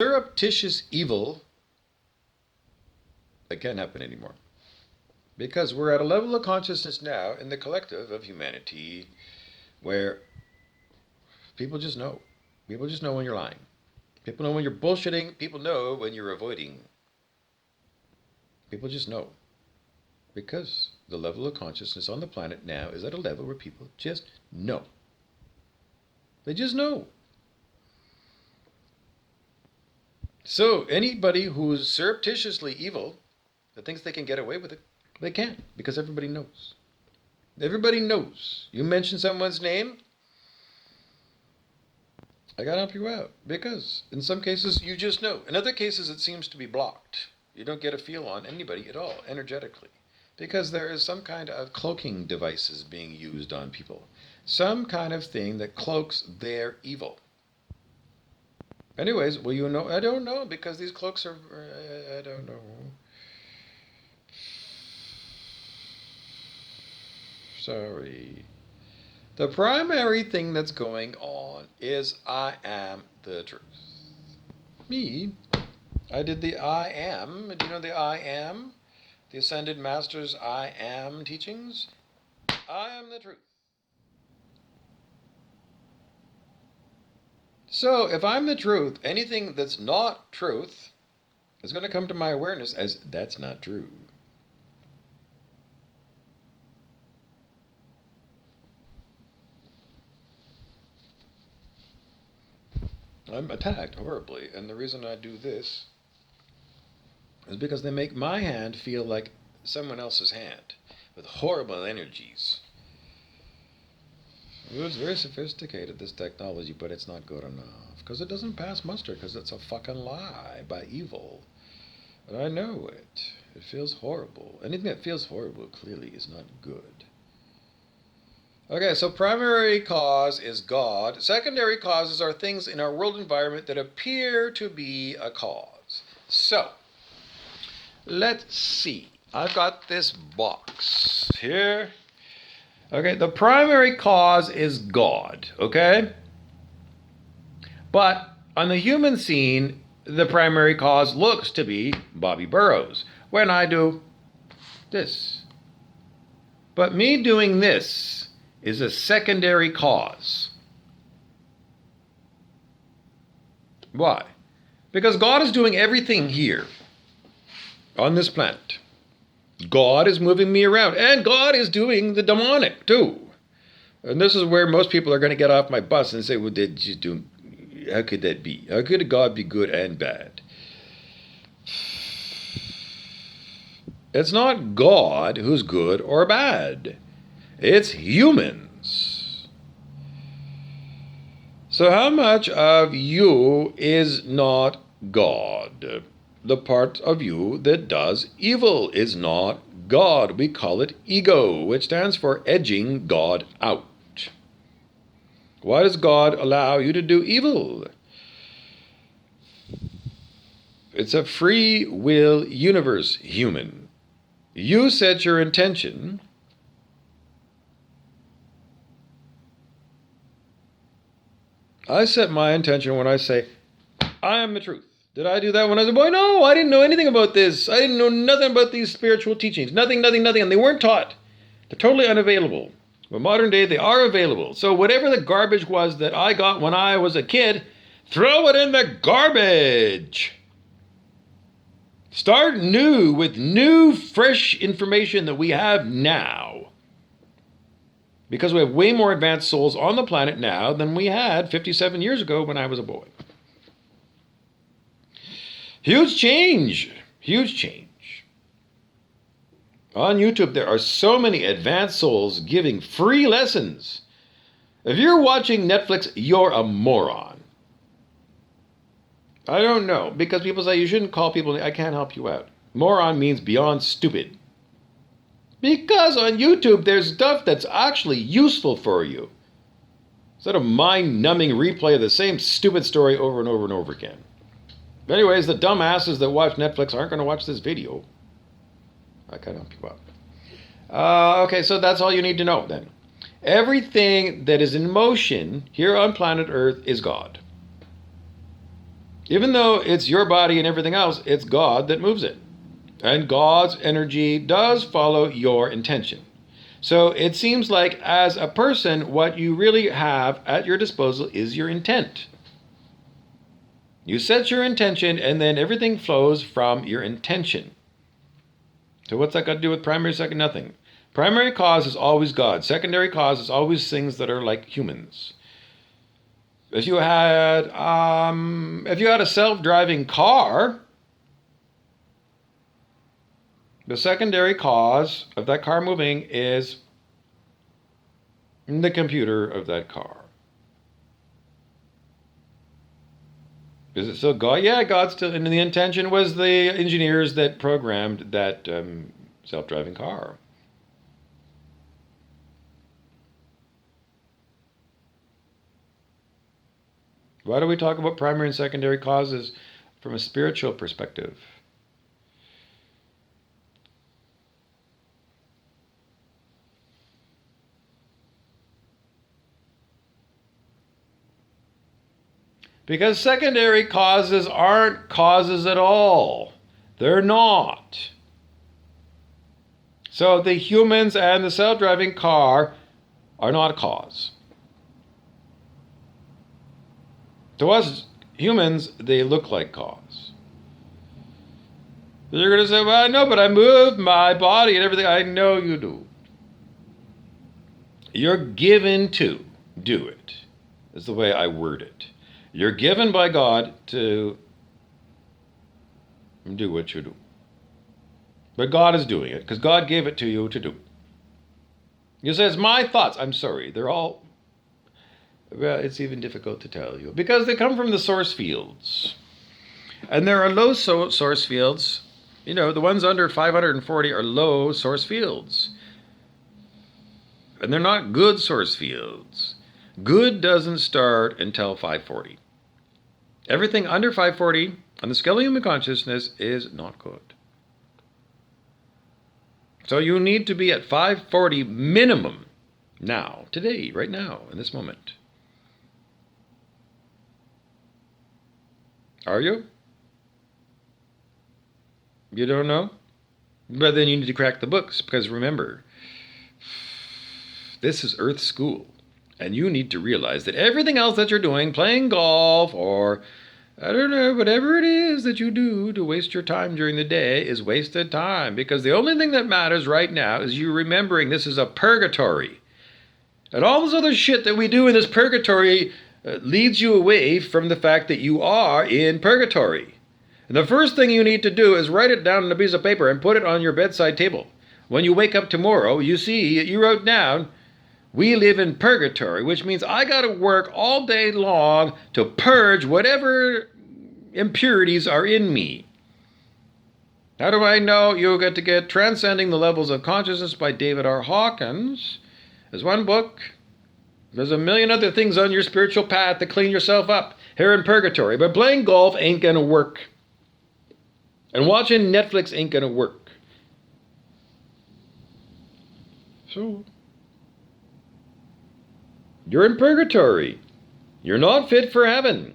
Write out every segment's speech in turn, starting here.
Surreptitious evil, that can't happen anymore. Because we're at a level of consciousness now in the collective of humanity where people just know. People just know when you're lying. People know when you're bullshitting. People know when you're avoiding. People just know. Because the level of consciousness on the planet now is at a level where people just know. They just know. So anybody who's surreptitiously evil that thinks they can get away with it, they can't, because everybody knows. Everybody knows. You mention someone's name, I gotta help you out. Because in some cases you just know. In other cases it seems to be blocked. You don't get a feel on anybody at all, energetically. Because there is some kind of cloaking devices being used on people. Some kind of thing that cloaks their evil. Anyways, will you know? I don't know, because these cloaks are, I don't know. Sorry. The primary thing that's going on is I am the truth. Me, I did the I am. Do you know the I am? The Ascended Masters I am teachings? I am the truth. So if I'm the truth, anything that's not truth is going to come to my awareness as that's not true. I'm attacked horribly, and the reason I do this is because they make my hand feel like someone else's hand with horrible energies. It's very sophisticated, this technology, but it's not good enough because it doesn't pass muster, because it's a fucking lie by evil. And I know it. It feels horrible. Anything that feels horrible clearly is not good. Okay, so primary cause is God. Secondary causes are things in our world environment that appear to be a cause. So, let's see. I've got this box here. Okay, the primary cause is God, okay? But on the human scene, the primary cause looks to be Bobby Burrows when I do this. But me doing this is a secondary cause. Why? Because God is doing everything here on this planet. God is moving me around, and God is doing the demonic too. And this is where most people are going to get off my bus and say, well, did you do? How could that be? How could God be good and bad? It's not God who's good or bad. It's humans. So how much of you is not God? The part of you that does evil is not God. We call it ego, which stands for edging God out. Why does God allow you to do evil? It's a free will universe, human. You set your intention. I set my intention when I say, I am the truth. Did I do that when I was a boy? No, I didn't know anything about this. I didn't know nothing about these spiritual teachings. Nothing. And they weren't taught. They're totally unavailable. But modern day, they are available. So whatever the garbage was that I got when I was a kid, throw it in the garbage. Start new with new, fresh information that we have now. Because we have way more advanced souls on the planet now than we had 57 years ago when I was a boy. Huge change. Huge change. On YouTube, there are so many advanced souls giving free lessons. If you're watching Netflix, you're a moron. I don't know, because people say you shouldn't call people, I can't help you out. Moron means beyond stupid. Because on YouTube, there's stuff that's actually useful for you. Instead of mind-numbing replay of the same stupid story over and over and over again. Anyways, the dumbasses that watch Netflix aren't going to watch this video. I can't help you out. Okay, so that's all you need to know then. Everything that is in motion here on planet Earth is God. Even though it's your body and everything else, it's God that moves it. And God's energy does follow your intention. So it seems like as a person, what you really have at your disposal is your intent. You set your intention and then everything flows from your intention. So what's that got to do with primary, second? Nothing. Primary cause is always God. Secondary cause is always things that are like humans. If you had a self-driving car, the secondary cause of that car moving is the computer of that car. Is it still God? Yeah, God's still, and the intention was the engineers that programmed that self-driving car. Why do we talk about primary and secondary causes from a spiritual perspective? Because secondary causes aren't causes at all. They're not. So the humans and the self-driving car are not a cause. To us humans, they look like cause. You're going to say, well, I know, but I moved my body and everything. I know you do. You're given to do it, is the way I word it. You're given by God to do what you do. But God is doing it, because God gave it to you to do. You say, it's my thoughts. I'm sorry. They're all... Well, it's even difficult to tell you because they come from the source fields. And there are low source fields. You know, the ones under 540 are low source fields. And they're not good source fields. Good doesn't start until 540. Everything under 540 on the scale of human consciousness is not good. So you need to be at 540 minimum now, today, right now, in this moment. Are you? You don't know? But then you need to crack the books, because remember, this is Earth School. And you need to realize that everything else that you're doing, playing golf or, I don't know, whatever it is that you do to waste your time during the day is wasted time. Because the only thing that matters right now is you remembering this is a purgatory. And all this other shit that we do in this purgatory leads you away from the fact that you are in purgatory. And the first thing you need to do is write it down on a piece of paper and put it on your bedside table. When you wake up tomorrow, you see, you wrote down, we live in purgatory, which means I got to work all day long to purge whatever impurities are in me. How do I know? You get to get Transcending the Levels of Consciousness by David R. Hawkins. There's one book. There's a million other things on your spiritual path to clean yourself up here in purgatory. But playing golf ain't going to work. And watching Netflix ain't going to work. So, you're in purgatory. You're not fit for heaven.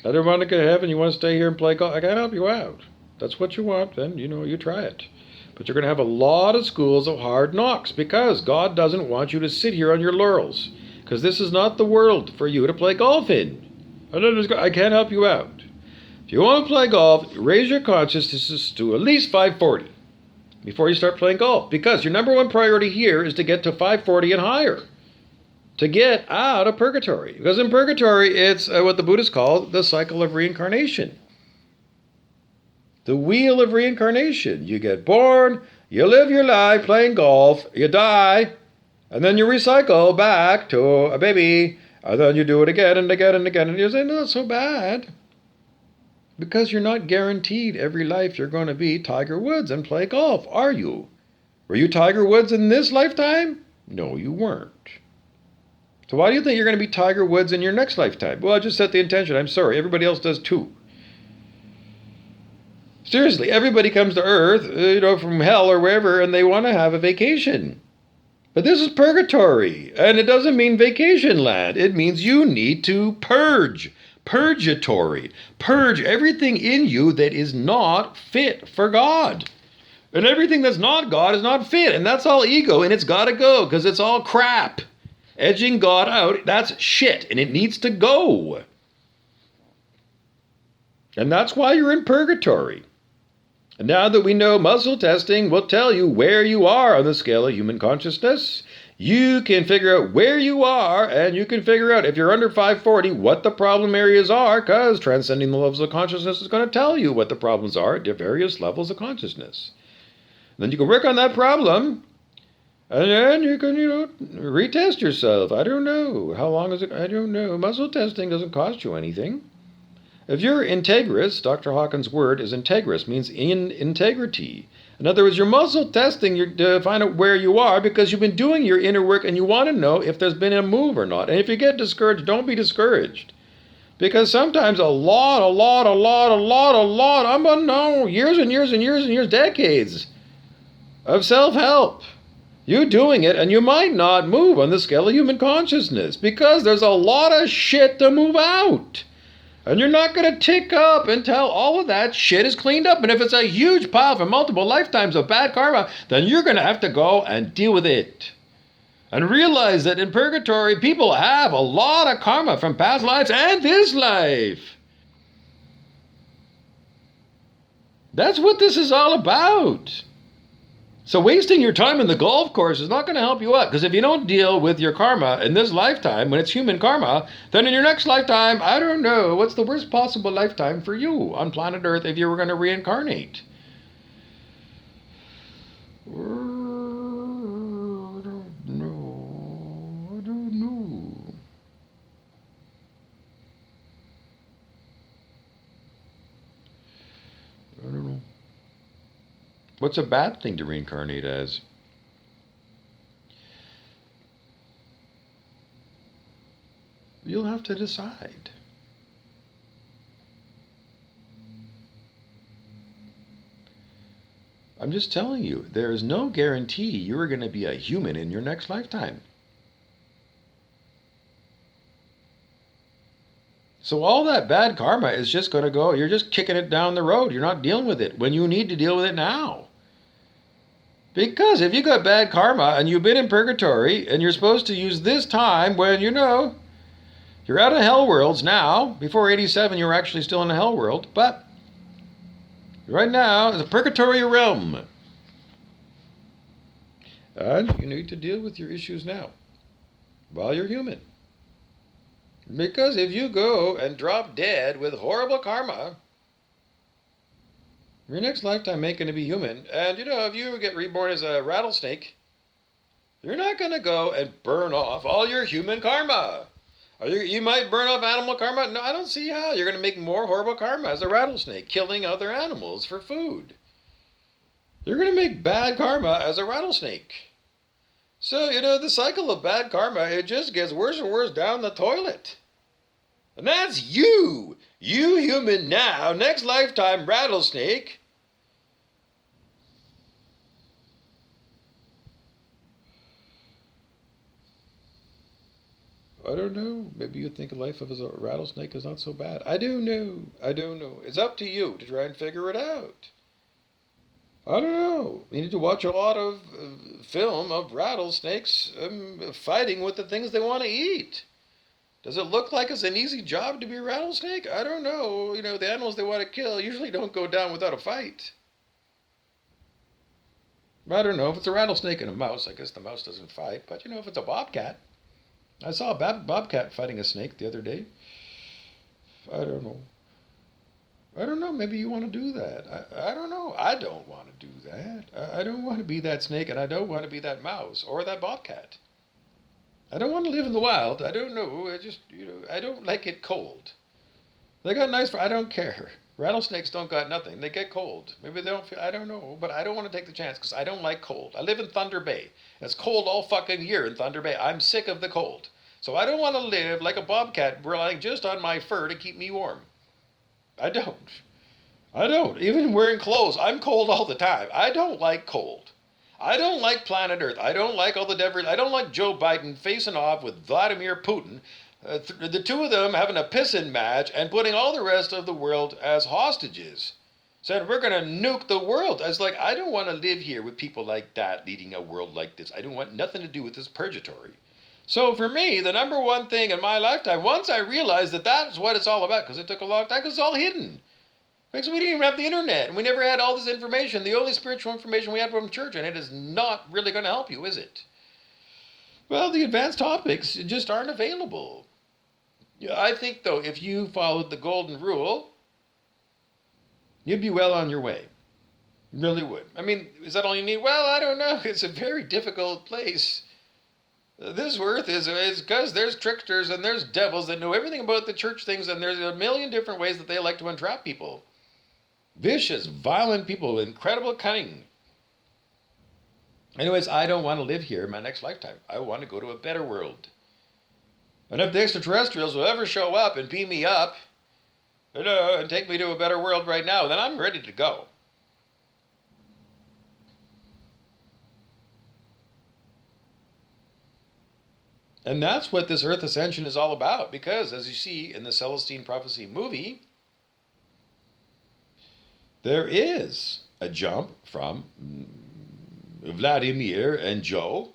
I don't want to go to heaven. You want to stay here and play golf? I can't help you out. That's what you want, then, you try it. But you're going to have a lot of schools of hard knocks because God doesn't want you to sit here on your laurels. Because this is not the world for you to play golf in. I can't help you out. If you want to play golf, raise your consciousness to at least 540 before you start playing golf. Because your number one priority here is to get to 540 and higher. To get out of purgatory. Because in purgatory, it's what the Buddhists call the cycle of reincarnation. The wheel of reincarnation. You get born, you live your life playing golf, you die, and then you recycle back to a baby, and then you do it again and again and again, and you say, no, it's so bad. Because you're not guaranteed every life you're going to be Tiger Woods and play golf, are you? Were you Tiger Woods in this lifetime? No, you weren't. So why do you think you're going to be Tiger Woods in your next lifetime? Well, I just set the intention. I'm sorry. Everybody else does too. Seriously, everybody comes to Earth, from hell or wherever, and they want to have a vacation. But this is purgatory, and it doesn't mean vacation land. It means you need to purge. Purgatory. Purge everything in you that is not fit for God. And everything that's not God is not fit, and that's all ego, and it's got to go, because it's all crap. Edging God out, that's shit, and it needs to go. And that's why you're in purgatory. And now that we know muscle testing will tell you where you are on the scale of human consciousness, you can figure out where you are, and you can figure out if you're under 540 what the problem areas are, because transcending the levels of consciousness is going to tell you what the problems are at various levels of consciousness. Then you can work on that problem, and then you can, retest yourself. I don't know. How long is it? I don't know. Muscle testing doesn't cost you anything. If you're integrous, Dr. Hawkins' word is integrous, means in integrity. In other words, you're muscle testing to find out where you are because you've been doing your inner work and you want to know if there's been a move or not. And if you get discouraged, don't be discouraged. Because sometimes I'm going to know years and years and years and years, decades of self-help. You doing it, and you might not move on the scale of human consciousness because there's a lot of shit to move out. And you're not going to tick up until all of that shit is cleaned up. And if it's a huge pile for multiple lifetimes of bad karma, then you're going to have to go and deal with it. And realize that in purgatory, people have a lot of karma from past lives and this life. That's what this is all about. So wasting your time in the golf course is not going to help you out, because if you don't deal with your karma in this lifetime, when it's human karma, then in your next lifetime, I don't know, what's the worst possible lifetime for you on planet Earth if you were going to reincarnate? I don't know. I don't know. I don't know. What's a bad thing to reincarnate as? You'll have to decide. I'm just telling you, there is no guarantee you're going to be a human in your next lifetime. So all that bad karma is just going to go, you're just kicking it down the road. You're not dealing with it when you need to deal with it now. Because if you got bad karma and you've been in purgatory and you're supposed to use this time when, you're out of hell worlds now. Before 87, you were actually still in the hell world. But right now, it's a purgatory realm. And you need to deal with your issues now while you're human. Because if you go and drop dead with horrible karma, your next lifetime ain't going to be human. And, if you get reborn as a rattlesnake, you're not going to go and burn off all your human karma. You might burn off animal karma. No, I don't see how. You're going to make more horrible karma as a rattlesnake, killing other animals for food. You're going to make bad karma as a rattlesnake. So, the cycle of bad karma, it just gets worse and worse down the toilet. And that's you. You human now, next lifetime rattlesnake. I don't know. Maybe you think life as a rattlesnake is not so bad. I don't know. It's up to you to try and figure it out. I don't know. You need to watch a lot of film of rattlesnakes fighting with the things they want to eat. Does it look like it's an easy job to be a rattlesnake? I don't know. The animals they want to kill usually don't go down without a fight. I don't know. If it's a rattlesnake and a mouse, I guess the mouse doesn't fight. But, if it's a bobcat. I saw a bobcat fighting a snake the other day. I don't know. Maybe you want to do that. I don't know. I don't want to do that. I don't want to be that snake, and I don't want to be that mouse or that bobcat. I don't want to live in the wild. I don't know. I don't like it cold. They got nice, I don't care. Rattlesnakes don't got nothing. They get cold. Maybe they don't feel, I don't know. But I don't want to take the chance because I don't like cold. I live in Thunder Bay. It's cold all fucking year in Thunder Bay. I'm sick of the cold. So I don't want to live like a bobcat relying just on my fur to keep me warm. I don't. Even wearing clothes, I'm cold all the time. I don't like cold. I don't like planet Earth. I don't like all the devils. I don't like Joe Biden facing off with Vladimir Putin. The two of them having a pissing match and putting all the rest of the world as hostages. Said, we're going to nuke the world. I was like, I don't want to live here with people like that leading a world like this. I don't want nothing to do with this purgatory. So for me, the number one thing in my lifetime, once I realized that that's what it's all about, because it took a long time, because it's all hidden. Because we didn't even have the internet, and we never had all this information. The only spiritual information we had from church, and it is not really going to help you, is it? Well, the advanced topics just aren't available. I think, though, if you followed the golden rule, you'd be well on your way. You really would. I mean, is that all you need? Well, I don't know. It's a very difficult place. This earth is because there's tricksters and there's devils that know everything about the church things, and there's a million different ways that they like to entrap people. Vicious, violent people with incredible cunning. Anyways, I don't want to live here in my next lifetime. I want to go to a better world. And if the extraterrestrials will ever show up and beam me up, and take me to a better world right now, then I'm ready to go. And that's what this Earth Ascension is all about, because as you see in the Celestine Prophecy movie, there is a jump from Vladimir and Joe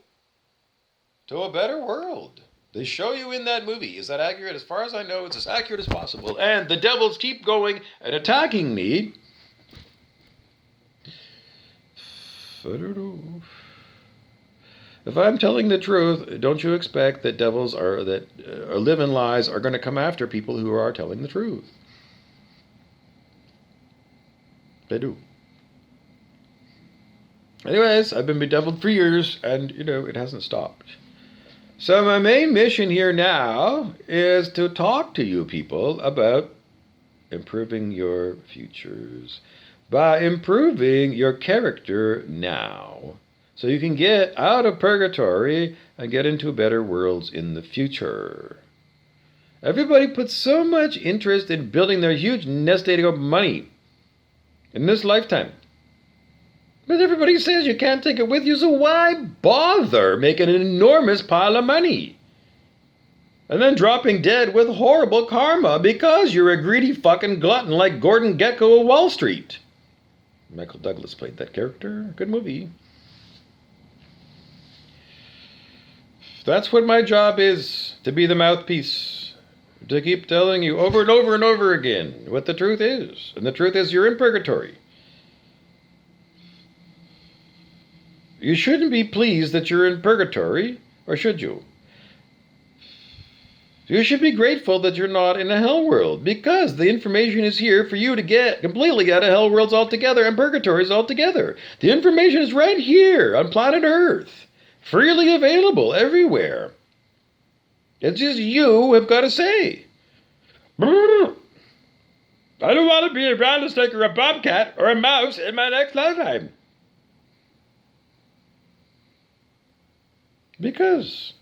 to a better world. They show you in that movie. Is that accurate? As far as I know, it's as accurate as possible. And the devils keep going and attacking me. I don't know. If I'm telling the truth, don't you expect that devils that live in lies are going to come after people who are telling the truth? They do. Anyways, I've been bedeviled for years, and, it hasn't stopped. So my main mission here now is to talk to you people about improving your futures by improving your character now, so you can get out of purgatory and get into better worlds in the future. Everybody puts so much interest in building their huge nest egg of money in this lifetime. But everybody says you can't take it with you, so why bother making an enormous pile of money? And then dropping dead with horrible karma because you're a greedy fucking glutton like Gordon Gekko of Wall Street. Michael Douglas played that character. Good movie. That's what my job is, to be the mouthpiece. To keep telling you over and over and over again what the truth is. And the truth is you're in purgatory. You shouldn't be pleased that you're in purgatory, or should you? You should be grateful that you're not in a hell world, because the information is here for you to get completely out of hell worlds altogether and purgatories altogether. The information is right here on planet Earth, freely available everywhere. It's just you have got to say, I don't want to be a rattlesnake or a bobcat or a mouse in my next lifetime. Because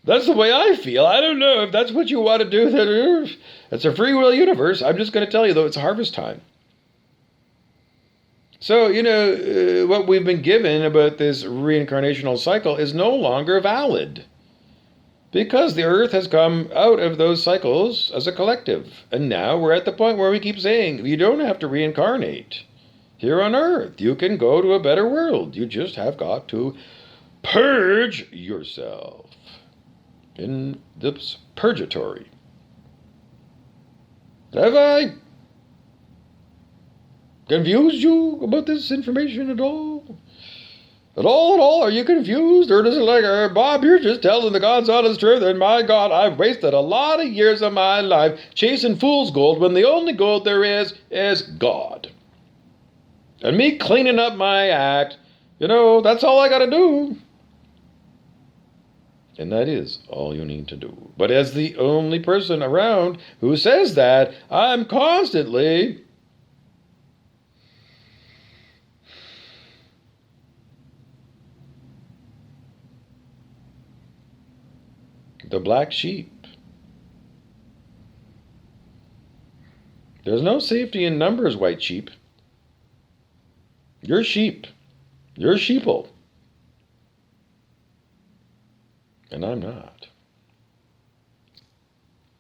that's the way I feel. I don't know if that's what you want to do. It's a free will universe. I'm just going to tell you, though, it's harvest time. So, what we've been given about this reincarnational cycle is no longer valid. Because the Earth has come out of those cycles as a collective. And now we're at the point where we keep saying, you don't have to reincarnate here on Earth. You can go to a better world. You just have got to purge yourself in this purgatory. Have I confused you about this information at all? At all? Are you confused? Or is it like, Bob, you're just telling the God's honest truth, and my God, I've wasted a lot of years of my life chasing fool's gold when the only gold there is God. And me cleaning up my act, that's all I got to do. And that is all you need to do. But as the only person around who says that, I'm constantly the black sheep. There's no safety in numbers, white sheep. You're sheep. You're a sheeple. And I'm not.